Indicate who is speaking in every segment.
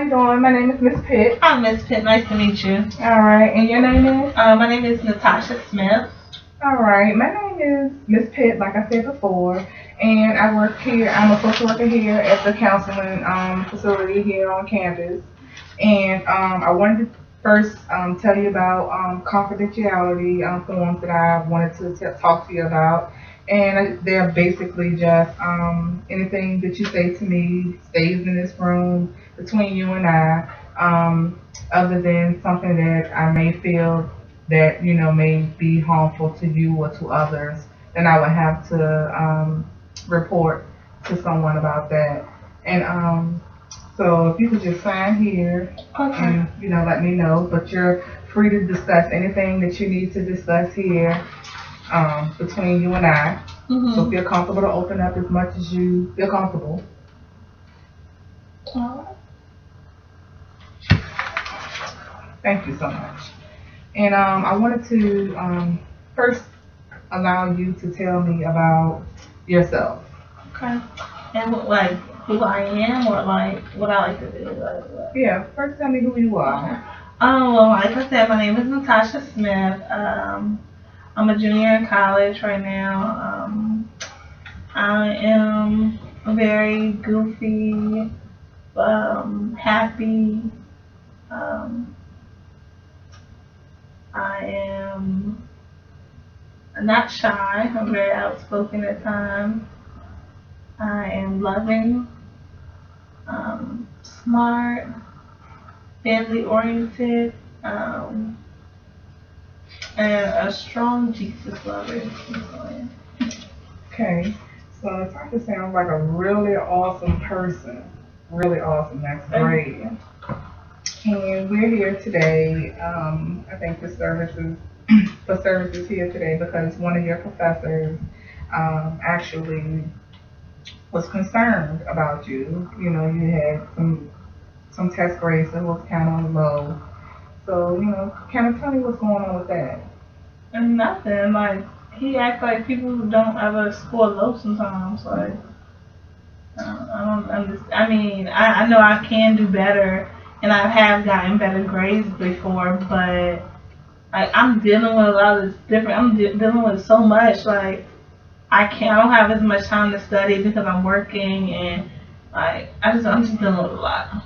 Speaker 1: you doing? My name is Miss Pitt.
Speaker 2: Hi, Miss Pitt. Nice to meet you.
Speaker 1: All right, and your name is?
Speaker 2: My name is Natasha Smith.
Speaker 1: All right, my name is Miss Pitt, like I said before, and I work here. I'm a social worker here at the counseling facility here on campus. And I wanted to first tell you about confidentiality forms that I wanted to talk to you about. And they're basically just anything that you say to me stays in this room between you and I, other than something that I may feel that may be harmful to you or to others. Then I would have to report to someone about that. And so if you could just sign here
Speaker 2: Okay.
Speaker 1: and let me know. But you're free to discuss anything that you need to discuss here between you and I. So feel comfortable to open up as much as you feel comfortable.
Speaker 2: Alright.
Speaker 1: Thank you so much. And I wanted to first allow you to tell me about yourself.
Speaker 2: Okay. And like who I am, or like what I like to do.
Speaker 1: Yeah, first tell me who you are.
Speaker 2: Well, like I said, my name is Natasha Smith. I'm a junior in college right now. I am very goofy, happy. I am not shy. I'm very outspoken at times. I am loving, smart, family oriented, and a strong Jesus lover.
Speaker 1: Okay, so Natasha sounds like a really awesome person. Really awesome. That's great. And we're here today. I think for services here today because one of your professors actually was concerned about you. You had some test grades that was kind of low. So kind of tell me what's going on with that.
Speaker 2: And nothing. Like he acts like people don't ever score low sometimes. Like I don't understand. I mean, I know I can do better, and I have gotten better grades before, but like I'm dealing with a lot of this different. I'm dealing with so much. Like I don't have as much time to study because I'm working, and like I'm just dealing with a lot.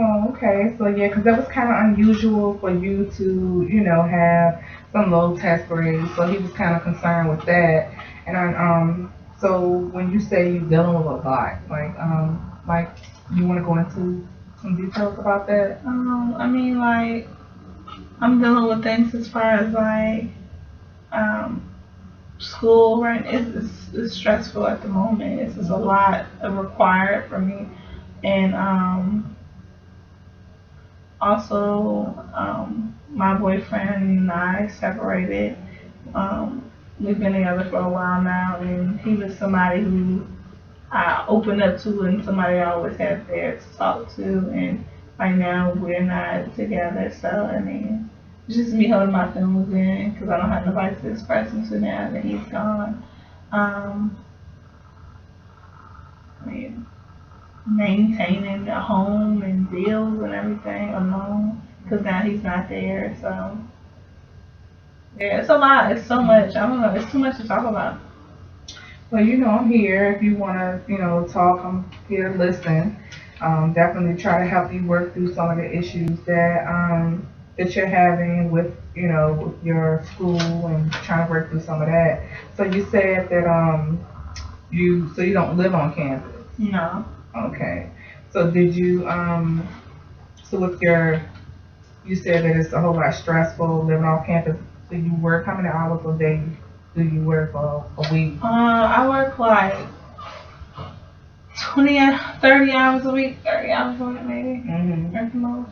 Speaker 1: Oh, okay. So yeah, because that was kind of unusual for you to, have some low test grades. So he was kind of concerned with that. And so when you say you're dealing with a lot, like you want to go into some details about that?
Speaker 2: I mean, like I'm dealing with things as far as like school. Right, it's stressful at the moment. It's just a lot required for me, and also, my boyfriend and I separated. We've been together for a while now, and he was somebody who I opened up to and somebody I always had there to talk to. And right now, we're not together. So, I mean, it's just me holding my feelings in because I don't have nobody to express them to now that he's gone. I mean, maintaining the home and bills and everything alone because now he's not there. So yeah, it's a lot. It's so much. I don't know. It's too much to talk about.
Speaker 1: Well, I'm here. If you want to, talk, I'm here to listen. Definitely try to help you work through some of the issues that you're having with, with your school and trying to work through some of that. So you said that you don't live on campus.
Speaker 2: No.
Speaker 1: Okay. So did you so with you said that it's a whole lot stressful living off campus. So you work how many hours a day do you work a week?
Speaker 2: I work like 20, 30 hours a week, 30 hours a week maybe, at the most.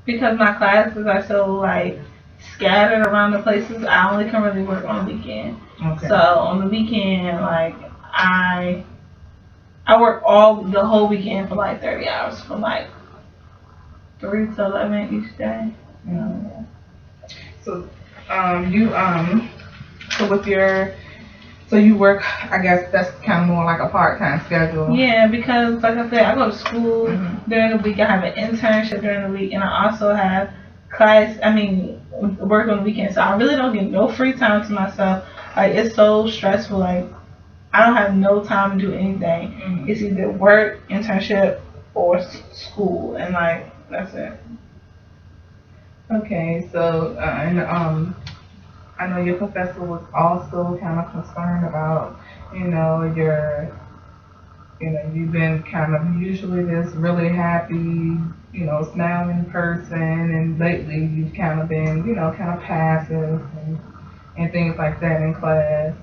Speaker 2: Because my classes are so like scattered around the places, I only can really work on the weekend.
Speaker 1: Okay.
Speaker 2: So on the weekend, like I work the whole weekend for like 30 hours from like 3 to 11 each day.
Speaker 1: So, you so with your So you work, I guess that's kind of more like a part-time schedule.
Speaker 2: Yeah, because like I said, I go to school
Speaker 1: Mm-hmm.
Speaker 2: during the week. I have an internship during the week, and I also have class. I mean, work on the weekends. So I really don't get no free time to myself. Like it's so stressful. Like I don't have no time to do anything.
Speaker 1: Mm-hmm.
Speaker 2: It's either work, internship, or school, and like that's it.
Speaker 1: Okay, so and I know your professor was also kind of concerned about, your, you've been kind of usually this really happy, smiling person, and lately you've kind of been, kind of passive and things like that in class.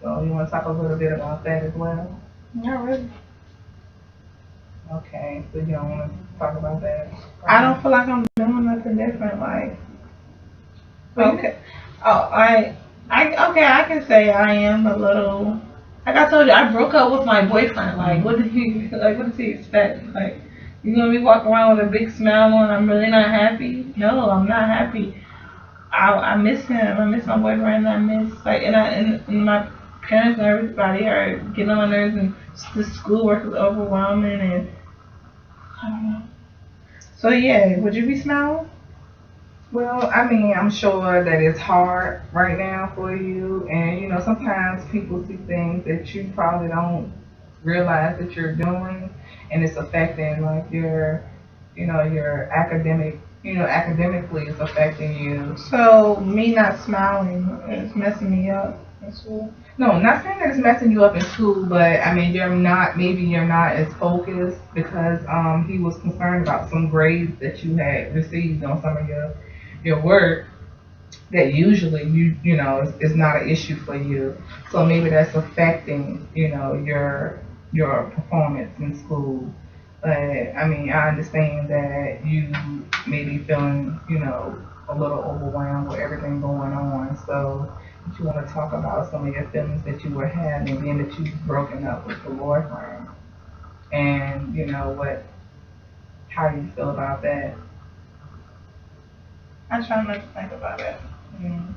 Speaker 1: So you want to talk a little bit about that as well?
Speaker 2: Not really.
Speaker 1: Okay, so you don't want to talk about that?
Speaker 2: I don't feel like I'm doing nothing different. Like
Speaker 1: Well,
Speaker 2: okay. Oh, okay. I can say I am a little. Like I told you, I broke up with my boyfriend. Like, what did he like? What does he expect? Like, you gonna be walking around with a big smile on? I'm really not happy. No, I'm not happy. I miss him. I miss my boyfriend. I miss like, and my parents and everybody are getting on my nerves, and the schoolwork is overwhelming, and I don't know. So yeah, would you be smiling?
Speaker 1: Well, I mean, I'm sure that it's hard right now for you, and sometimes people see things that you probably don't realize that you're doing, and it's affecting like your academically it's affecting you.
Speaker 2: So me not smiling is messing me up. That's all.
Speaker 1: No, I'm not saying that it's messing you up in school, but I mean, maybe you're not as focused because he was concerned about some grades that you had received on some of your work that usually is not an issue for you. So maybe that's affecting, your performance in school. But I mean, I understand that you may be feeling, a little overwhelmed with everything going on. So if you want to talk about some of your feelings that you were having, being that you've broken up with your boyfriend, and how you feel about that.
Speaker 2: I try not to think about it.
Speaker 1: Mm.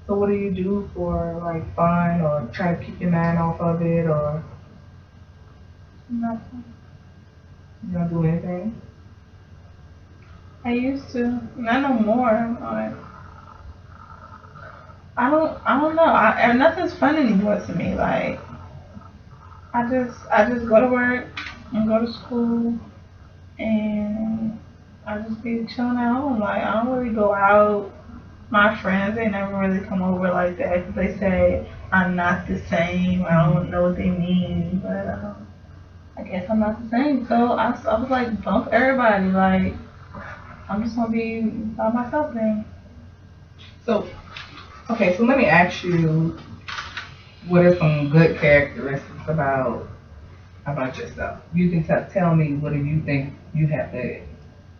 Speaker 1: So what do you do for like fun or try to keep your mind off of it, or
Speaker 2: Nothing.
Speaker 1: you don't do anything?
Speaker 2: I used to. Not no more. Like, I don't know. And nothing's fun anymore to me. Like I just go to work and go to school and I just be chilling at home. Like I don't really go out. My friends, they never really come over like that 'cause they say I'm not the same. I don't know what they mean, but I guess I'm not the same. So I was like, bump everybody. Like I'm just gonna be by myself then.
Speaker 1: So okay, so let me ask you, what are some good characteristics about yourself? You can tell me what do you think you have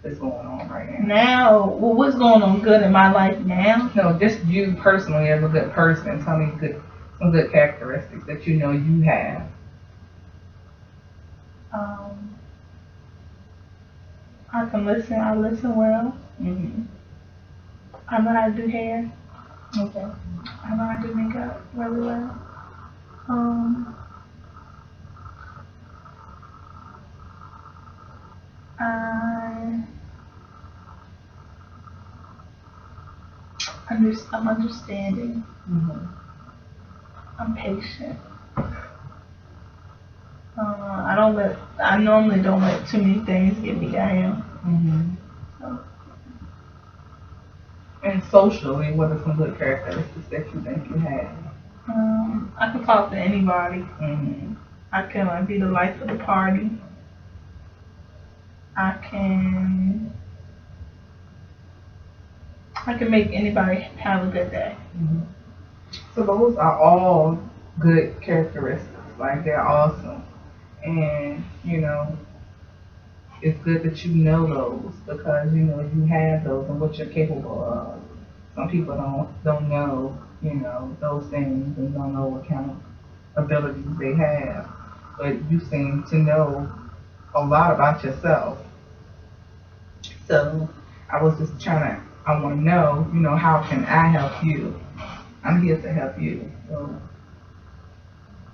Speaker 1: that's going on right now.
Speaker 2: Now, well, what's going on good in my life now?
Speaker 1: No, just you personally as a good person. Tell me some good characteristics that you have.
Speaker 2: Um, I can listen. I listen well.
Speaker 1: Hmm.
Speaker 2: I know how to do hair.
Speaker 1: Okay.
Speaker 2: I know how to do makeup really well. Um, I I'm understanding.
Speaker 1: Hmm.
Speaker 2: I'm patient. I don't let. I normally don't let too many things get me down.
Speaker 1: Hmm.
Speaker 2: So,
Speaker 1: And socially, what are some good characteristics that you think you have?
Speaker 2: I can talk to anybody.
Speaker 1: Hmm.
Speaker 2: I can be the life of the party. I can I can make anybody have a good day.
Speaker 1: Hmm. So those are all good characteristics. Like they're awesome, and it's good that you know those because you have those and what you're capable of. Some people don't know those things and don't know what kind of abilities they have, but you seem to know a lot about yourself. So I was just I want to know how can I help you? I'm here to help you. So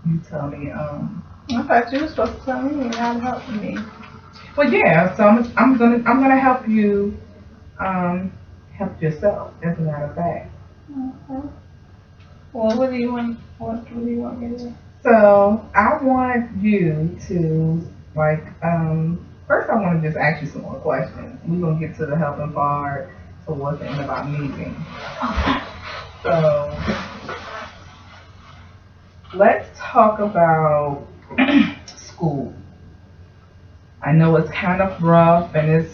Speaker 1: you tell me.
Speaker 2: I thought you were supposed to tell me how to help me.
Speaker 1: Well, yeah. So I'm gonna help you. Help yourself. As a matter of fact.
Speaker 2: Okay. Well, what do you want? What do you want me to do?
Speaker 1: So I want you to like. First, I want to just ask you some more questions. We're gonna get to the helping part towards the end about meeting. So let's talk about school. I know it's kind of rough, and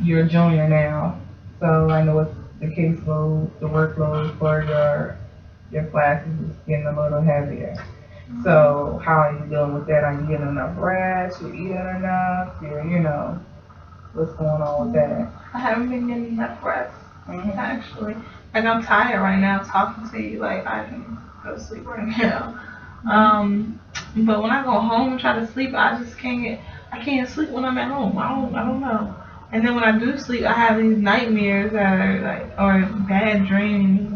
Speaker 1: you're a junior now, so I know it's the caseload, the workload for your classes is getting a little heavier. So how are you dealing with that? Are you getting enough rest? You eating enough? What's going on with that?
Speaker 2: I haven't been getting enough rest,
Speaker 1: Mm-hmm.
Speaker 2: actually. Like, I'm tired right now talking to you. Like, I can go to sleep right now. But when I go home and try to sleep, I just I can't sleep when I'm at home. I don't know. And then when I do sleep, I have these nightmares that are like, or bad dreams.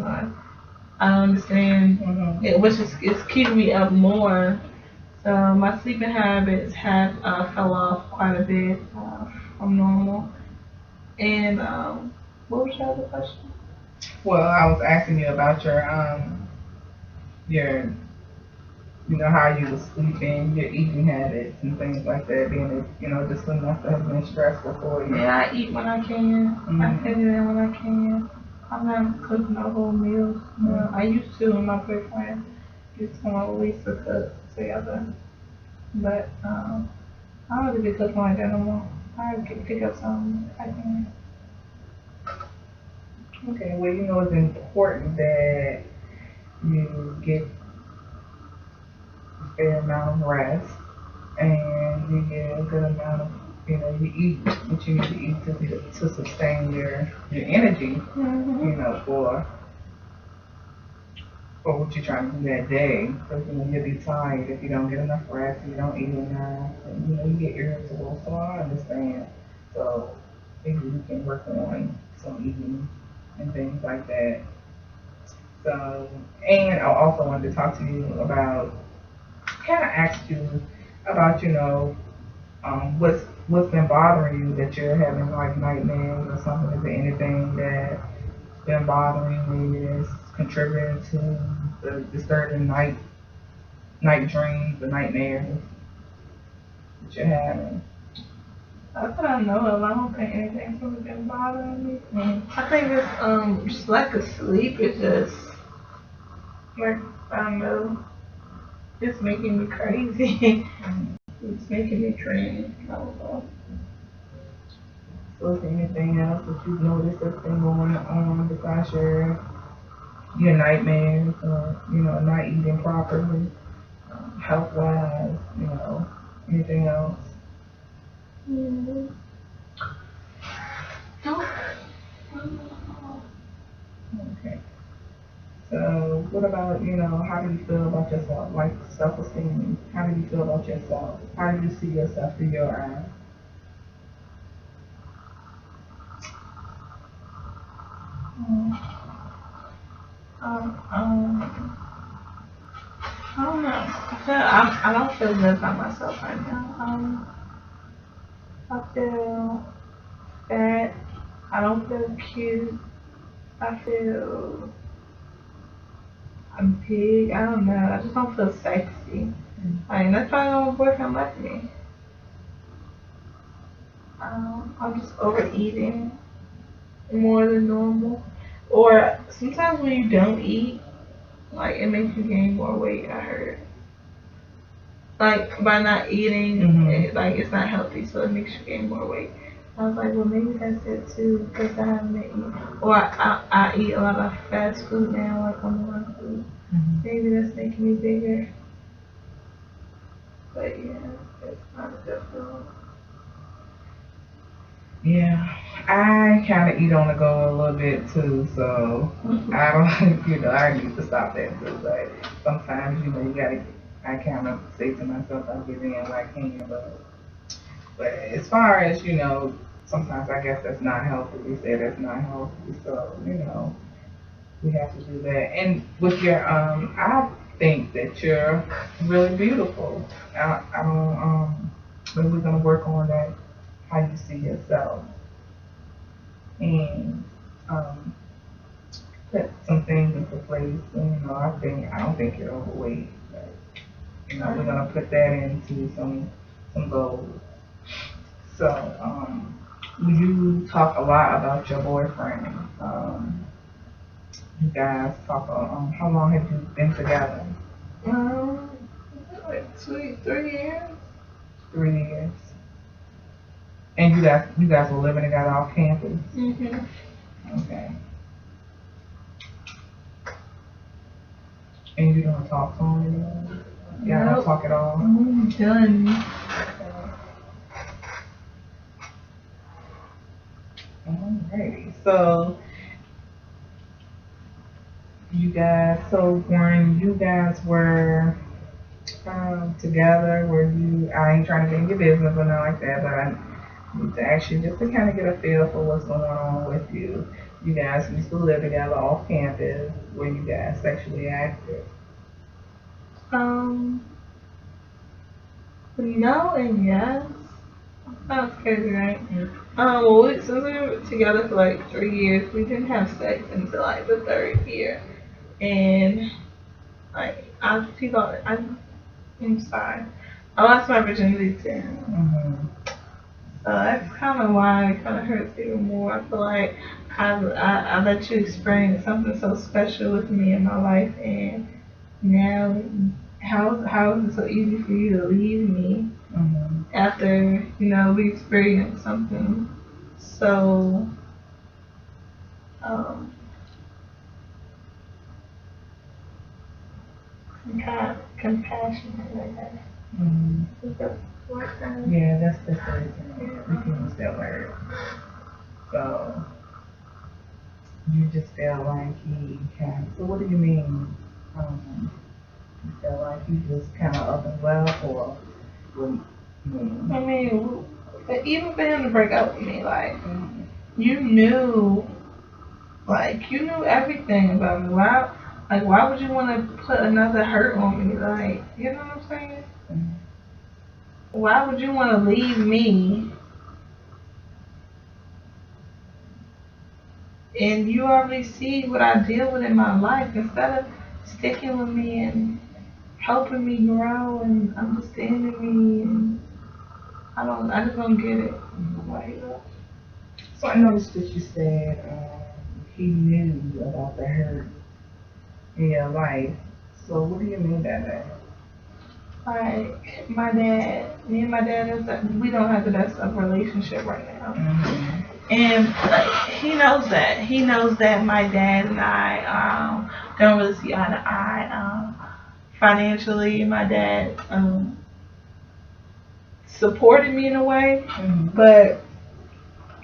Speaker 2: I don't understand, which is it's keeping me up more. So my sleeping habits have fell off quite a bit from normal. And what was your other question?
Speaker 1: Well, I was asking you about your how you was sleeping, your eating habits and things like that. Being this must have been stressful for you.
Speaker 2: Yeah, I eat when I can. I fit it in when I can. I'm not cooking no whole meals. I used to when my boyfriend used to come over, we used to cook together. But I don't really be cooking like that no more. I can pick up something if I can.
Speaker 1: Okay, well, it's important that you get a fair amount of rest and you get a good amount of, you eat what you need to eat to sustain your energy, for what you're trying to do that day. Because, you'll be tired if you don't get enough rest and you don't eat enough. And, you get irritable. So I understand. So maybe we can work on some eating and things like that. So, and I also wanted to talk to you about, kind of ask you about, what's been bothering you that you're having like nightmares or something. Is there anything that's been bothering you, maybe that's contributing to the disturbing night dreams, the nightmares that you're having?
Speaker 2: Not that I know of. I don't think anything's really been bothering me.
Speaker 1: Mm-hmm.
Speaker 2: I think it's just lack of sleep. It's just like I don't know. It's making me crazy. It's making me drained. I don't know.
Speaker 1: So is there anything else that you've noticed that's been going on besides your nightmares or not eating properly, health wise, anything else?
Speaker 2: Mm-hmm.
Speaker 1: Okay. So what about, how do you feel about yourself? Like self-esteem. How do you feel about yourself? How do you see yourself through your eyes?
Speaker 2: Um, I don't know. I don't feel good about myself right now. I feel fat. I don't feel cute. I feel I'm big. I don't know. I just don't feel sexy. Like that's why my boyfriend left me. I'm just overeating more than normal. Or sometimes when you don't eat, like it makes you gain more weight. I heard. Like by not eating, it's not healthy, so it makes you gain more weight. I was like, well, maybe that's it too, because I haven't been eating. Or I eat a lot of fast food now, like on the food. Maybe that's making me bigger. But yeah, it's not a good feeling.
Speaker 1: Yeah, I kind of eat on the go a little bit too, so I don't, I need to stop that too. But sometimes, I kind of say to myself, I'll give in when I can, but as far as, sometimes I guess that's not healthy. We say that's not healthy, so, we have to do that. And with your I think that you're really beautiful. I don't maybe we're gonna work on that, how you see yourself, and um put some things into place. And, I don't think you're overweight, but we're gonna put that into some goals. So you talk a lot about your boyfriend. You guys talk. How long have you been together?
Speaker 2: Um, like 3 years.
Speaker 1: 3 years. And you guys were living together off campus.
Speaker 2: Mhm.
Speaker 1: Okay. And you don't talk to him anymore? Y'all don't talk at all?
Speaker 2: I'm done.
Speaker 1: Alrighty. So when you guys were together, were you? I ain't trying to get in your business or nothing like that, but I need to ask you just to kind of get a feel for what's going on with you. You guys used to live together off campus. Were you guys sexually active?
Speaker 2: No and yes. Sounds crazy, right? Since we were together for like 3 years, we didn't have sex until like the third year, and like I'm sorry, I lost my virginity to him.
Speaker 1: Mm-hmm.
Speaker 2: So that's kind of why it kind of hurts even more. I feel like I let you experience something so special with me in my life, and now how is it so easy for you to leave me after we experienced something so um, compassionate like that?
Speaker 1: Mm-hmm.
Speaker 2: Is that what
Speaker 1: Yeah, that's the reason we can use that word. So you just feel like he kind. So what do you mean? You feel like he just kind of up and left, or what do you mean?
Speaker 2: I mean, even for him to break up with me, like you knew, everything about me. Why would you want to put another hurt on me? Like, you know what I'm saying?
Speaker 1: Mm-hmm.
Speaker 2: Why would you want to leave me? And you already see what I deal with in my life. Instead of sticking with me and helping me grow and understanding me, and I just don't get it.
Speaker 1: So I noticed that you said he knew about the hurt in your life. So what do you mean by that?
Speaker 2: Like me and my dad, we don't have the best of relationship right now.
Speaker 1: Mm-hmm.
Speaker 2: And like, he knows that. He knows that my dad and I don't really see eye to eye. Financially, my dad supported me in a way, but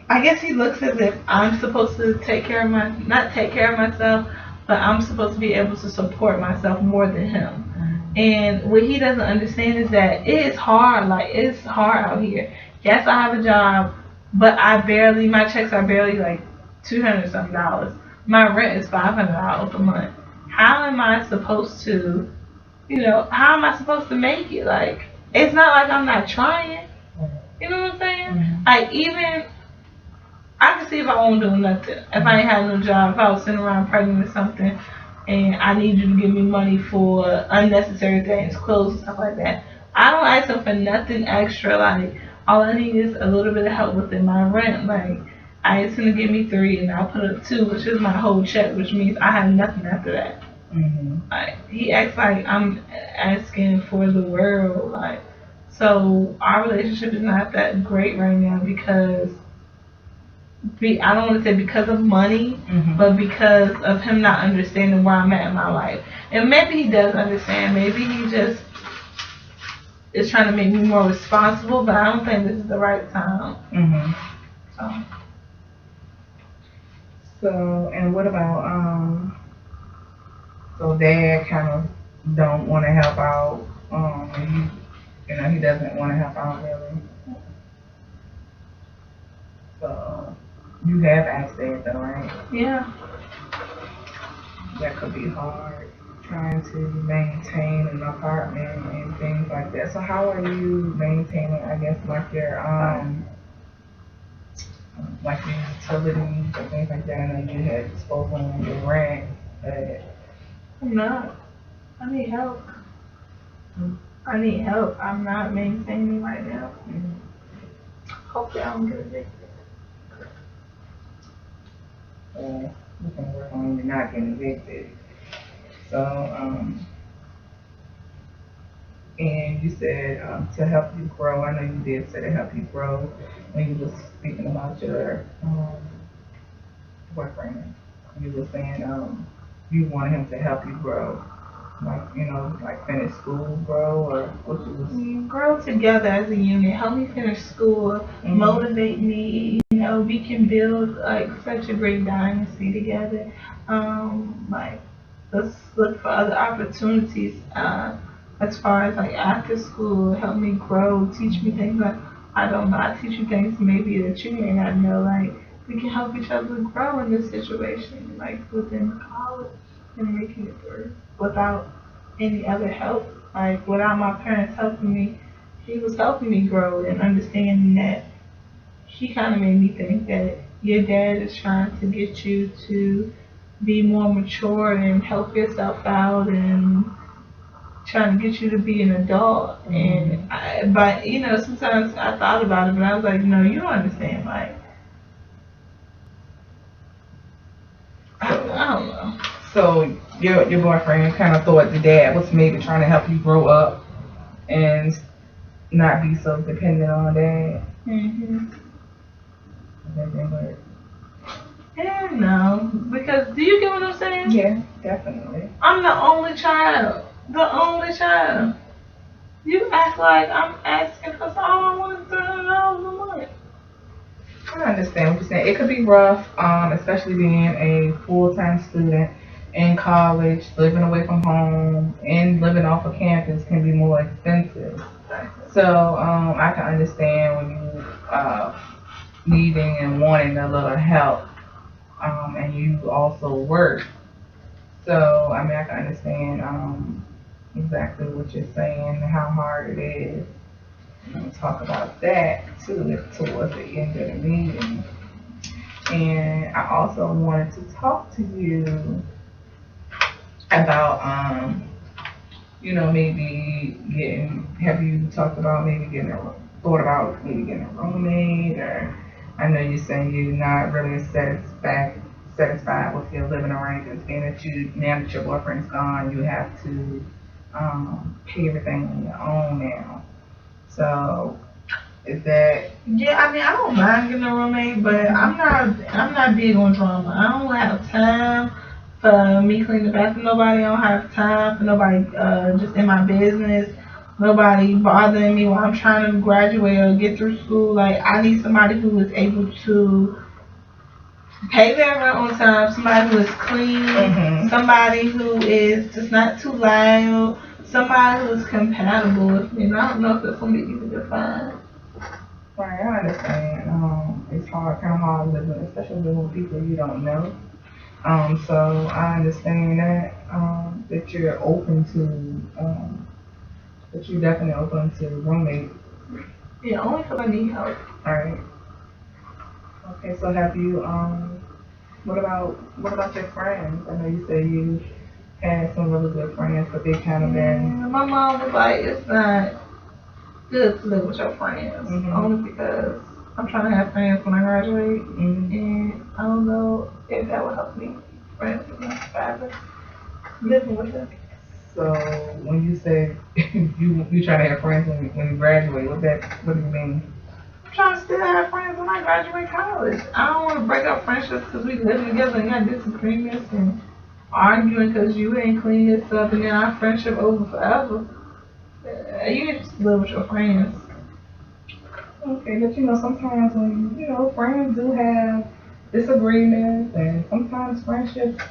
Speaker 2: I guess he looks as if I'm supposed to not take care of myself, but I'm supposed to be able to support myself more than him. And what he doesn't understand is that it's hard. Like, it's hard out here. Yes, I have a job, but my checks are barely like $200 something. My rent is $500 a month. How am I supposed to, how am I supposed to make it? Like, it's not like I'm not trying. You know what I'm saying?
Speaker 1: Mm-hmm.
Speaker 2: Like, even I can see if I won't do nothing. If I ain't had no job, if I was sitting around pregnant or something, and I need you to give me money for unnecessary things, clothes and stuff like that, I don't ask them for nothing extra. Like, all I need is a little bit of help within my rent. Like, I ask him to give me 3, and I'll put up 2, which is my whole check, which means I have nothing after that.
Speaker 1: Mm-hmm.
Speaker 2: Like, he acts like I'm asking for the world. Like, so our relationship is not that great right now because I don't want to say because of money, but because of him not understanding where I'm at in my life. And maybe he does understand. Maybe he just is trying to make me more responsible, but I don't think this is the right time.
Speaker 1: So, and what about so dad kind of don't want to help out. He doesn't want to help out really. So you have asked dad though, right?
Speaker 2: Yeah.
Speaker 1: that could be hard trying to maintain an apartment and things like that. So how are you maintaining, I guess, like your utilities and things like that? I know you had spoken on your rent, but
Speaker 2: I'm not. I need help.
Speaker 1: Mm.
Speaker 2: I need help. I'm not maintaining right now.
Speaker 1: mm,
Speaker 2: Hopefully I don't get evicted.
Speaker 1: we can work on you not getting evicted. So, and you said to help you grow. I know you did say to help you grow when you was speaking about your boyfriend. You were saying you wanted him to help you grow, like like finish school, grow, or what you was.
Speaker 2: We grow together as a unit. Help me finish school. Motivate me. We can build like such a great dynasty together. Like let's look for other opportunities. As far as like after school, help me grow. Teach me things that I don't know. I teach you things maybe that you may not know. Like we can help each other grow in this situation, like within college and making it through without any other help. Like without my parents helping me, he was helping me grow and understanding that he kind of made me think that your dad is trying to get you to be more mature and help yourself out and trying to get you to be an adult. But sometimes I thought about it, but I was like, no, you don't understand. Like, I don't know.
Speaker 1: So your boyfriend kind of thought the dad was maybe trying to help you grow up and not be so dependent on dad. That didn't work.
Speaker 2: Yeah, no, because do you get what I'm saying?
Speaker 1: Yeah, definitely.
Speaker 2: I'm the only child. The only child. You act like I'm asking for something. All I want is $300 a month.
Speaker 1: I understand what you're saying. It could be rough, especially being a full-time student in college, living away from home, and living off of campus can be more expensive. So I can understand when you needing and wanting a little help, and you also work. So I mean, I can understand exactly what you're saying, how hard it is. We'll talk about that too towards the end of the meeting. And I also wanted to talk to you about, maybe have you talked about maybe thought about maybe getting a roommate, or I know you're saying you're not really satisfied with your living arrangements, being that now that your boyfriend's gone, you have to pay everything on your own now. So is that?
Speaker 2: Yeah, I mean I don't mind getting a roommate, but I'm not big on drama. I don't have time for me cleaning the bathroom. Nobody. I don't have time for nobody just in my business. Nobody bothering me while I'm trying to graduate or get through school. Like I need somebody who is able to pay their rent on time. Somebody who is clean. Somebody who is just not too loud. Somebody who's compatible with me. And I don't know if that's gonna be easy to find.
Speaker 1: Right, I understand. It's kind of hard living, especially living with people you don't know. So I understand that you're open that you're definitely open to roommates.
Speaker 2: Yeah, only because I need help.
Speaker 1: All right. Okay, so have you what about your friends? I know you said you had some really good friends, but they kind of been.
Speaker 2: My mom was like, it's not good to live with your friends, only because I'm trying to have friends when I graduate, and I don't know if that would help me. Friends with my father, living with them.
Speaker 1: So when you say you try to have friends when you graduate, what do you mean?
Speaker 2: I'm trying to still have friends when I graduate college. I don't want to break up friendships because we live together and got disagreements and arguing because you ain't clean this up, and then our friendship over forever. You can just live with your friends.
Speaker 1: Okay, but sometimes when friends do have disagreements, and sometimes friendships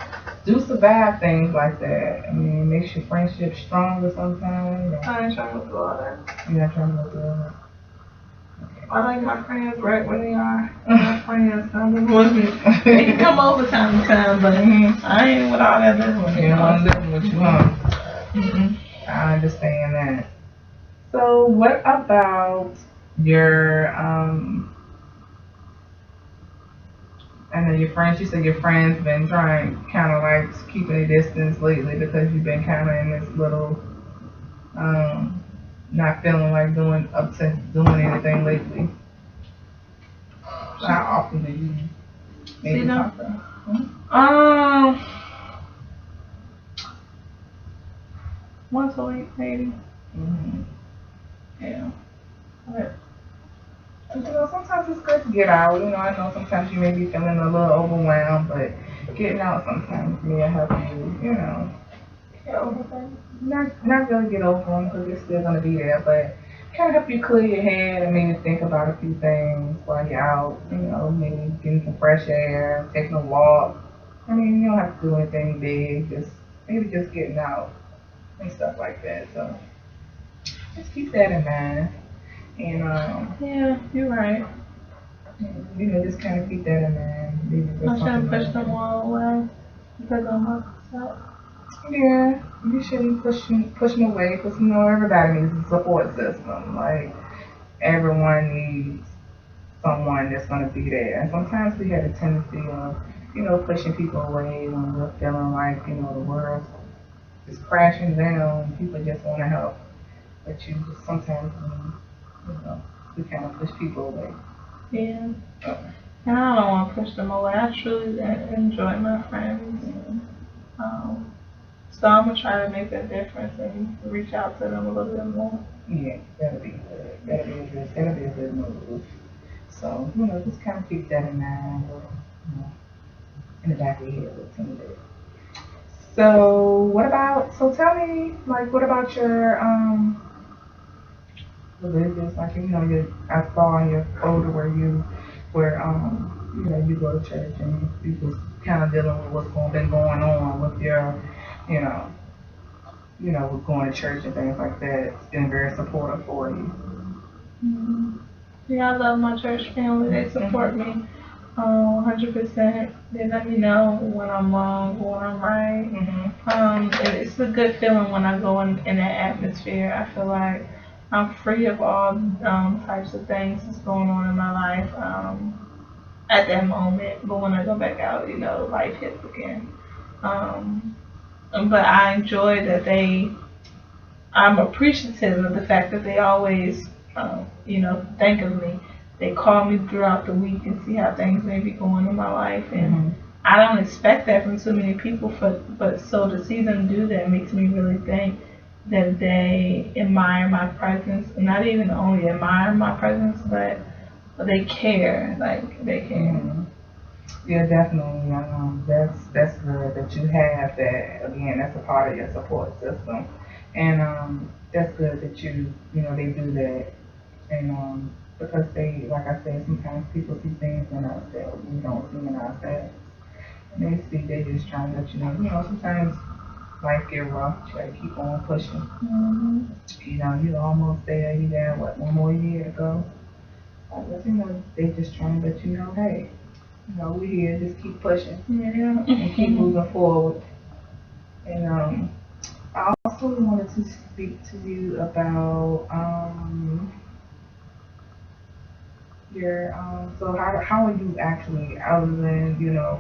Speaker 1: do survive things like that. I mean, it makes your friendship stronger sometimes.
Speaker 2: I ain't trying to do all that.
Speaker 1: You're not trying to do that. Okay. I like my friends right where they are. My friends,
Speaker 2: They can come over time to time, but I ain't with all that living with
Speaker 1: you.
Speaker 2: you.
Speaker 1: Don't want to live with you, huh? I understand that. So, what about your I know your friends. You said your friends been trying, kind of like keeping a distance lately because you've been kind of in this little, not feeling like doing anything lately. So how often do you maybe
Speaker 2: See them?
Speaker 1: talk to them?
Speaker 2: Once a week maybe.
Speaker 1: Mm-hmm.
Speaker 2: Yeah. But
Speaker 1: Sometimes it's good to get out. I know sometimes you may be feeling a little overwhelmed, but getting out sometimes may help you.
Speaker 2: get over things.
Speaker 1: Not really get over them because they're still gonna be there, but kind of help you clear your head and maybe think about a few things while you're out. Maybe getting some fresh air, taking a walk. I mean, you don't have to do anything big. Just getting out and stuff like that. So just keep that in mind, and
Speaker 2: Yeah, you're right.
Speaker 1: just kind of keep that in mind. Maybe
Speaker 2: I'm
Speaker 1: there's
Speaker 2: trying to
Speaker 1: something
Speaker 2: push them
Speaker 1: like
Speaker 2: all away because I'm upset.
Speaker 1: yeah, you shouldn't push them away because everybody needs a support system. Like everyone needs someone that's going to be there. And sometimes we have a tendency of, pushing people away when we're feeling like, the world is crashing down. People just want to help. But sometimes we kind of push people away.
Speaker 2: Yeah. And I don't want to push them away. I truly enjoy my friends. Um, so I'm going to try to make a difference and reach out to them a little bit more.
Speaker 1: Yeah, that'll be good. That'll be a good move. So, just kind of keep that in mind, or, in the back of your head, what's in there. So tell me, like, what about your, religious, like, I saw in your photo where you go to church and you was kind of dealing with been going on with your, you know, with going to church and things like that. It's been very supportive for you.
Speaker 2: Mm-hmm. Yeah, I love my church family. They support me 100%. They let me know when I'm wrong, when I'm right. And it's a good feeling when I go in that atmosphere. I feel like I'm free of all types of things that's going on in my life at that moment. But when I go back out, life hits again. Um, but I enjoy that I'm appreciative of the fact that they always, think of me. They call me throughout the week and see how things may be going in my life, and I don't expect that from too many people. But so to see them do that makes me really think that they admire my presence, and not even only admire my presence, but they care. Like they care.
Speaker 1: Yeah, definitely. That's good that you have that. Again, that's a part of your support system, and that's good that they do that, and because like I said, sometimes people see things in us that we don't see in ourselves, and they just trying to let you know. Sometimes life get rough. You gotta keep on pushing. You're almost there. You got what, one more year to go. But they just trying to let you know, hey. We here, just keep pushing and keep moving forward. And I also wanted to speak to you about your so how are you actually, other than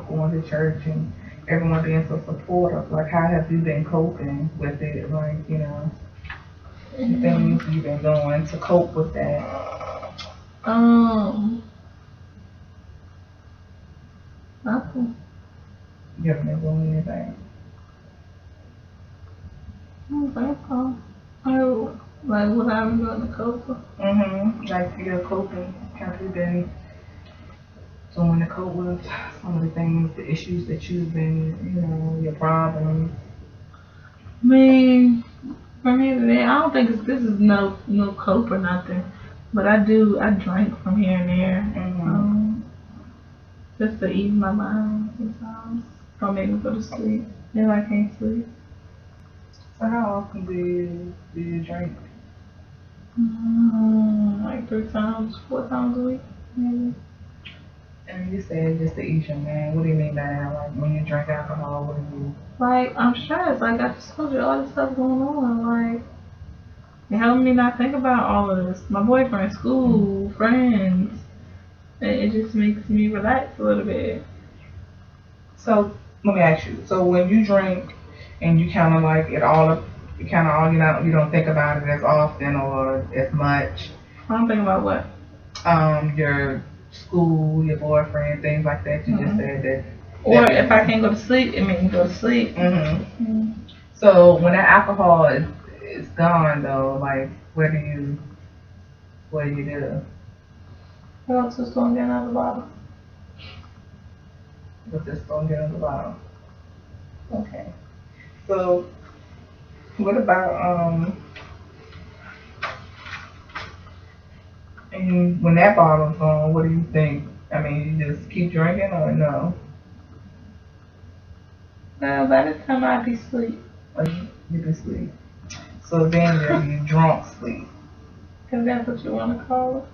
Speaker 1: going to church and everyone being so supportive, like how have you been coping with it, like the things you've been doing to cope with that?
Speaker 2: Nothing.
Speaker 1: You haven't been doing anything?
Speaker 2: I don't think so. Oh, like what I've been doing to cope with.
Speaker 1: Like your coping, have you been doing to cope with some of the things, the issues that you've been, your problems?
Speaker 2: I mean, for me today, I don't think this is no cope or nothing, but I drink from here and there, just to ease my mind sometimes. Don't make me go to sleep if I can't sleep.
Speaker 1: So how often do you drink?
Speaker 2: Like 3 times, 4 times a week, maybe.
Speaker 1: And you said just to ease your mind. What do you mean by that? Like when you drink alcohol, what do you?
Speaker 2: Like, I'm stressed. Like, I just told you all this stuff going on. Like, it helped me not think about all of this. My boyfriend, school, friends. It just makes me relax a little bit.
Speaker 1: So let me ask you. So when you drink and you kind of like it all, you kind of all you don't think about it as often or as much.
Speaker 2: I don't think about what.
Speaker 1: Your school, your boyfriend, things like that. You just said that.
Speaker 2: Or if I can't go to sleep, it makes me go to sleep.
Speaker 1: So when that alcohol is gone though, like what do you do?
Speaker 2: Well, it's just gonna get another bottle.
Speaker 1: But just don't get on the bottle. Okay. So what about and when that bottle's gone, what do you think? I mean, you just keep drinking or no?
Speaker 2: Well, by the time I be asleep.
Speaker 1: Or you can sleep. So then you're drunk sleep.
Speaker 2: Cause that's what you wanna call it.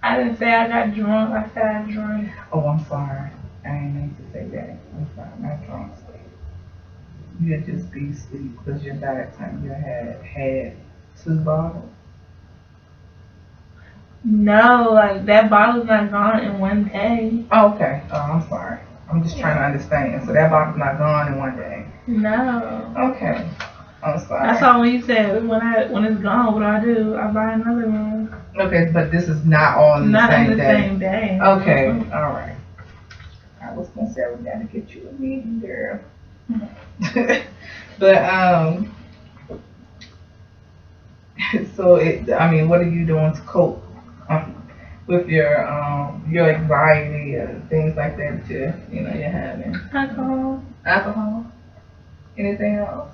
Speaker 2: I didn't say I got drunk, I said I drank.
Speaker 1: Oh, I'm sorry. I didn't mean to say that. I'm sorry, not drunk sleep. You'd just be asleep because by that time you had 2 bottles.
Speaker 2: No, like that bottle's not gone in one day.
Speaker 1: Oh, okay. Oh, I'm sorry. I'm just trying to understand. So that bottle's not gone in one day.
Speaker 2: No.
Speaker 1: Okay. I'm sorry.
Speaker 2: That's all when you said when it's gone, what do? I buy another one.
Speaker 1: Okay, but this is not all in the same day.
Speaker 2: Same day.
Speaker 1: Okay, all right. I was gonna say we gotta get you a meeting, girl. But so I mean, what are you doing to cope with your anxiety and things like that you're having?
Speaker 2: Alcohol.
Speaker 1: Alcohol. Anything else?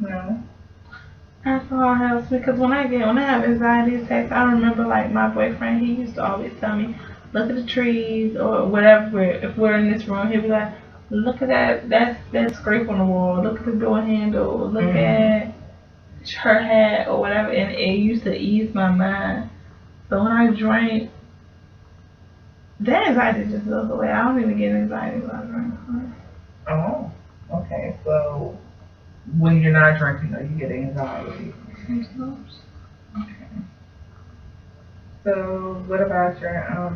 Speaker 1: No.
Speaker 2: Alcohol helps because when I have anxiety attacks, I remember like my boyfriend, he used to always tell me, look at the trees or whatever. If we're in this room, he'd be like, look at that scrape on the wall, look at the door handle, look at her hat or whatever, and it used to ease my mind. So when I drank, that anxiety just goes away. I don't even get anxiety when I drink.
Speaker 1: Oh, okay. So when you're not drinking, though, you get anxiety. Okay. So what about your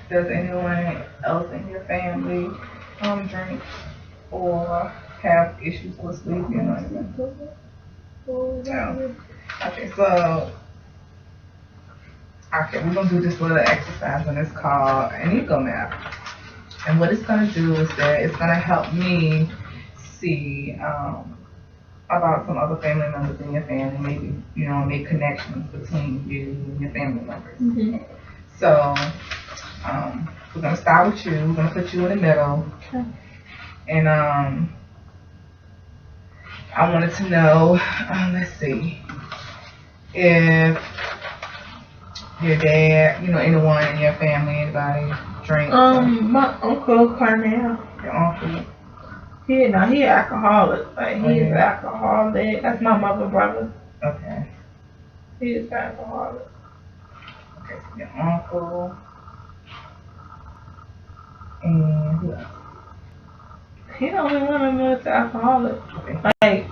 Speaker 1: does anyone else in your family drink or have issues with sleeping or anything? No. Okay, so we're gonna do this little exercise and it's called an ego map. And what it's gonna do is that it's gonna help me see about some other family members in your family, maybe, make connections between you and your family members. So, we're gonna start with you. We're gonna put you in the middle.
Speaker 2: Okay.
Speaker 1: And I wanted to know, let's see, if your dad, anyone in your family, anybody drinks?
Speaker 2: My uncle Carnell.
Speaker 1: Your uncle?
Speaker 2: He alcoholic. Like he is alcoholic. That's my mother's brother.
Speaker 1: Okay.
Speaker 2: He is alcoholic.
Speaker 1: Okay, so your uncle. And who else?
Speaker 2: He the only one I know that's alcoholic.
Speaker 1: Okay.
Speaker 2: Like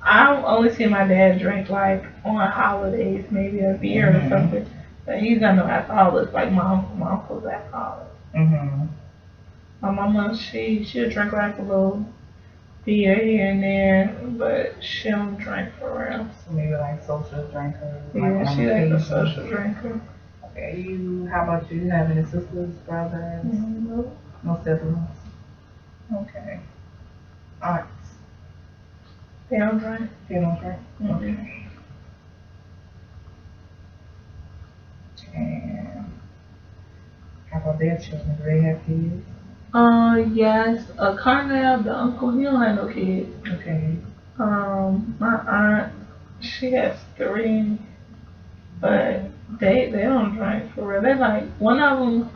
Speaker 2: I only see my dad drink like on holidays, maybe a beer or something. But he's not no alcoholic like my uncle's alcoholic. My mama, she'll drink like a little beer here and there, but she don't drink for real.
Speaker 1: So maybe like social drinker.
Speaker 2: Yeah, she like a social drinker.
Speaker 1: Okay, how about you? You have any sisters, brothers? No siblings? Okay. Aunts?
Speaker 2: They don't drink.
Speaker 1: They don't drink? Okay. And how about their children? Do they have kids?
Speaker 2: Yes. Carnell, the uncle, he don't have no kids.
Speaker 1: Okay.
Speaker 2: My aunt, she has 3, but they don't drink for real. They like one of them,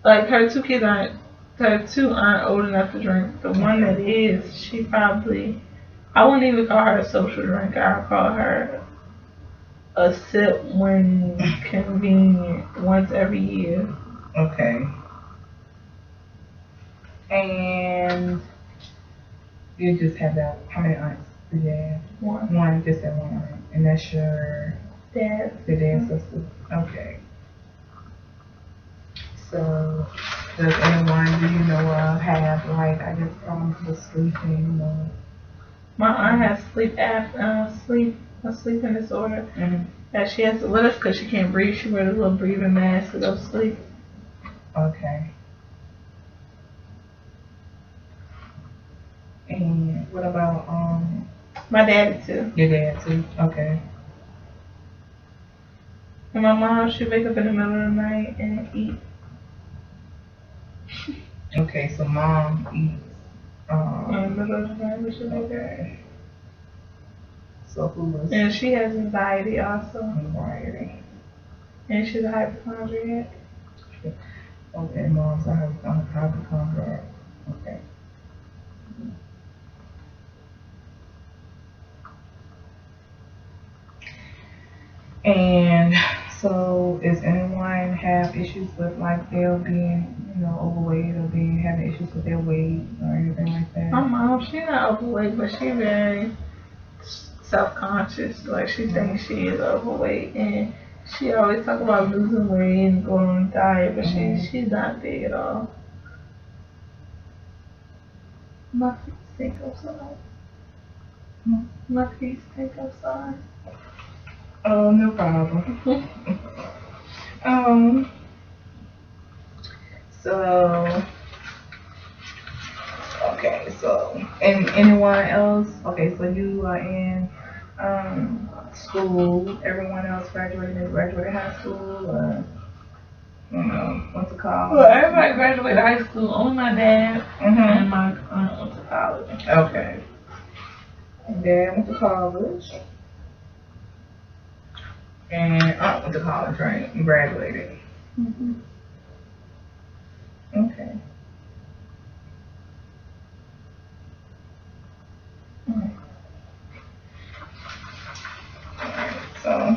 Speaker 2: like her 2 kids her 2 aren't old enough to drink. The one that is, she probably, I wouldn't even call her a social drinker. I would call her a sip when convenient, once every year.
Speaker 1: Okay. And you just have that. How many aunts do you have?
Speaker 2: One.
Speaker 1: One, just that one aunt. And that's your
Speaker 2: Dad.
Speaker 1: dad's sister. Okay. So, does anyone do you know of have, like, I guess, problems with sleeping or?
Speaker 2: My aunt has a sleeping disorder.
Speaker 1: Mm-hmm.
Speaker 2: That she has to with us because she can't breathe. She wears a little breathing mask to go to sleep.
Speaker 1: Okay. And what about
Speaker 2: My daddy too.
Speaker 1: your dad too? Okay.
Speaker 2: And my mom, she wake up in the middle of the night and eat.
Speaker 1: Okay, so mom eats.
Speaker 2: In the middle of the night, we should wake up.
Speaker 1: Okay. So who was
Speaker 2: And she has anxiety also.
Speaker 1: anxiety?
Speaker 2: And she's a hypochondriac.
Speaker 1: Okay, mom's a hypochondriac. Okay. And so, is anyone have issues with like they're being, overweight or having issues with their weight or anything like that?
Speaker 2: My mom, she's not overweight, but she very self-conscious. Like she thinks she is overweight, and she always talk about losing weight and going on a diet, but she's not big at all. My feet stink outside. My feet stink outside.
Speaker 1: Oh, no problem. um. So. Okay. So, and anyone else? Okay. So you are in school. Everyone else graduated high school, or went to college.
Speaker 2: Well, everybody graduated high school. Only my dad
Speaker 1: Mm-hmm.
Speaker 2: and my aunt went to college.
Speaker 1: Okay. And dad went to college. And aunt went to college, right? And graduated.
Speaker 2: Mm-hmm.
Speaker 1: Okay. Alright. So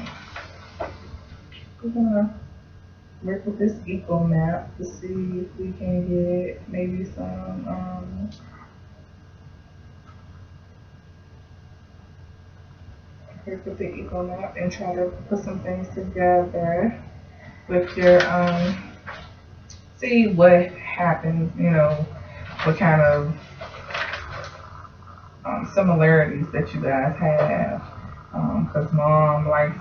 Speaker 1: we're gonna work with this eco map to see if we can get maybe some work with the eco map and try to put some things together with your see what happens, what kind of similarities that you guys have. Because mom likes,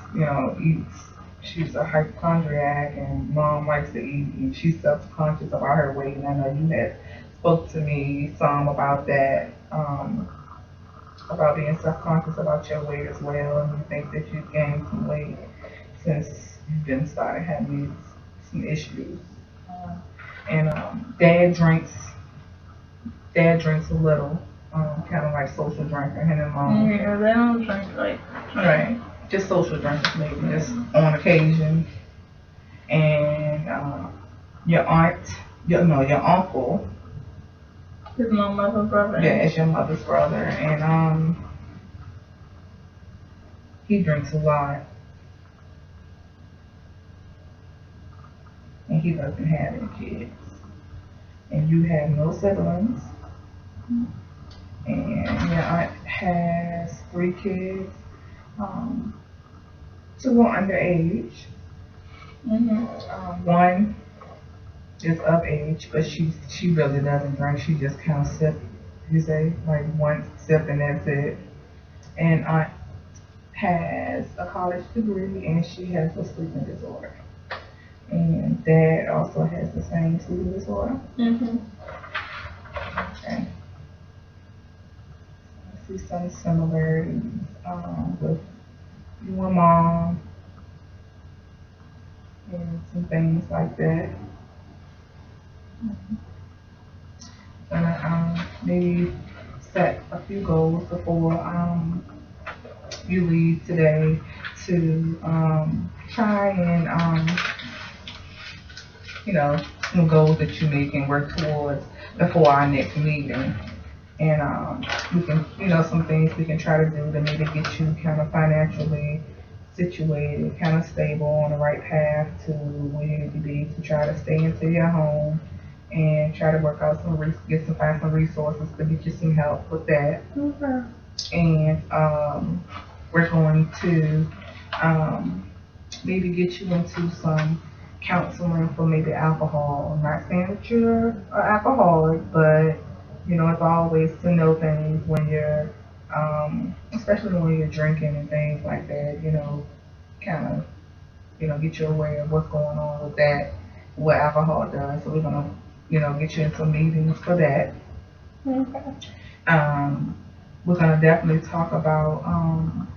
Speaker 1: eats, she's a hypochondriac, and mom likes to eat, and she's self-conscious about her weight. And I know you had spoke to me some about that, about being self-conscious about your weight as well, and you think that you've gained some weight since you've been started having some issues. And dad drinks a little, kind of like social drinker, him and mom.
Speaker 2: Yeah, they don't drink like.
Speaker 1: Right, just social drinkers maybe, just on occasion. And your uncle.
Speaker 2: His my mother's brother.
Speaker 1: Yeah, it's your mother's brother, and he drinks a lot, and he doesn't have any kids, and you have no siblings, and your aunt has 3 kids, 2 are underage,
Speaker 2: Mm-hmm.
Speaker 1: one is of age, but she really doesn't drink. She just kind of sip. You say like one sip and that's it. And aunt has a college degree and she has a sleeping disorder. And dad also has the same sleeping disorder.
Speaker 2: Mm-hmm.
Speaker 1: Okay. I see some similarities with you and mom and some things like that. Gonna maybe set a few goals before you leave today to try and some goals that you make and work towards before our next meeting. And we can, some things we can try to do to maybe get you kind of financially situated, kind of stable on the right path to where you need to be to try to stay into your home and try to work out find some resources to get you some help with that.
Speaker 2: Okay.
Speaker 1: And we're going to maybe get you into some counseling for maybe alcohol. I'm not saying that you're an alcoholic, but you know, it's always to know things when you're, especially when you're drinking and things like that. You know, kind of, you know, get you aware of what's going on with that, what alcohol does. So we're gonna, you know, get you into meetings for that.
Speaker 2: Okay.
Speaker 1: Um, we're gonna definitely talk about um,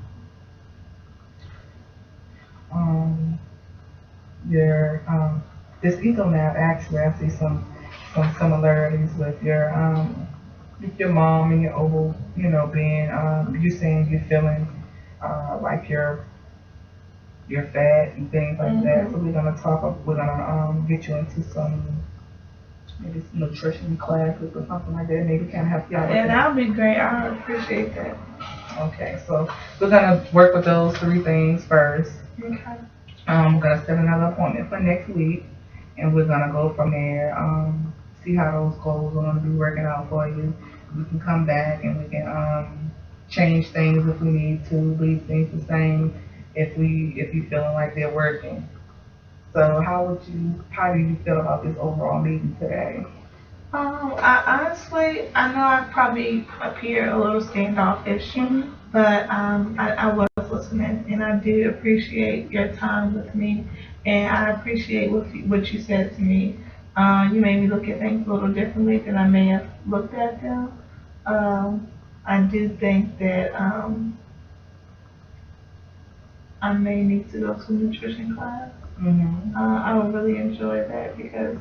Speaker 1: your this ego nap. Actually, I see some similarities with your mom and your over, you know, being you saying you're feeling like you're fat and things like that. So we're gonna get you into some maybe some nutrition classes or something like that. Maybe kind of help you out with
Speaker 2: Yeah,
Speaker 1: that.
Speaker 2: that would be great. I would appreciate that.
Speaker 1: Okay, so we're gonna work with those three things first.
Speaker 2: Okay.
Speaker 1: We're gonna set another appointment for next week, and we're gonna go from there. See how those goals are gonna be working out for you. We can come back and we can change things if we need to, leave things the same if you feeling like they're working. So how do you feel about this overall meeting today?
Speaker 2: I honestly, I know I probably appear a little standoffish, but I was listening, and I do appreciate your time with me, and I appreciate what you said to me. You made me look at things a little differently than I may have looked at them. I do think that I may need to go to a nutrition class. I would really enjoy that because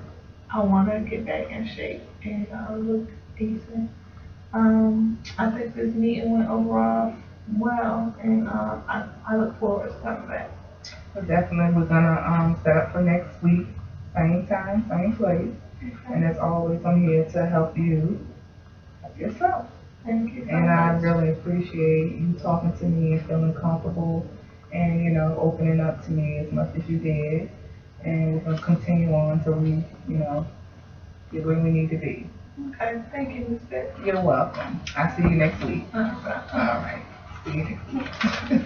Speaker 2: I want to get back in shape and look decent. I think this meeting went overall well, and I look forward to coming back.
Speaker 1: So definitely we're gonna set up for next week, same time, same place.
Speaker 2: Okay.
Speaker 1: And as always, I'm here to help you help yourself.
Speaker 2: Thank you so
Speaker 1: And I
Speaker 2: much.
Speaker 1: really appreciate you talking to me and feeling comfortable and, you know, opening up to me as much as you did. And we're going to continue on until we, you know, get where we need to be.
Speaker 2: Okay, thank you, Ms. Pitt.
Speaker 1: You're welcome. I'll see you next week.
Speaker 2: Uh-huh.
Speaker 1: All right. See you next week.